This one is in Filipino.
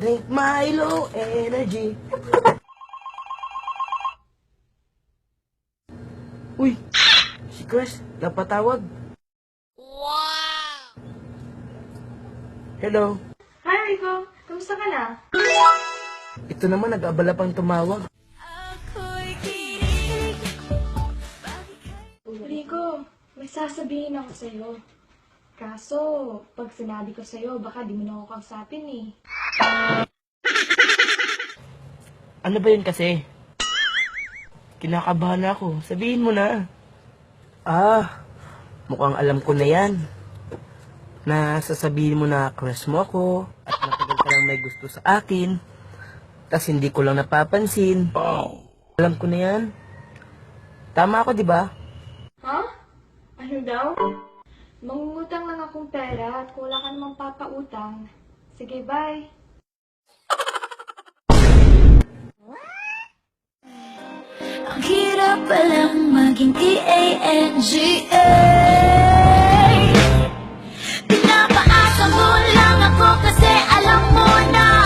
Drink Milo Energy. Uy, si Chris, napatawag. Wow! Hello. Hi, Rico. Kamusta ka na? Ito naman, nag-abala pang tumawag. Rico, may sasabihin ako sa'yo. Kaso, pag sinabi ko sa'yo, baka di mo na ako kausapin eh. Ano ba yun kasi? Kinakabahan ako. Sabihin mo na. Mukhang alam ko na yan. Na sasabihin mo na crush mo ako at matagal ka lang may gusto sa akin. Tas hindi ko lang napapansin. Alam ko na yan. Tama ako, di ba? Ha? Ano daw? Mangungutang lang akong pera at kung wala ka namang papautang. Sige, bye. Ang hirap palang maging T-A-N-G-A. Pinapaasa mo lang ako kasi alam mo na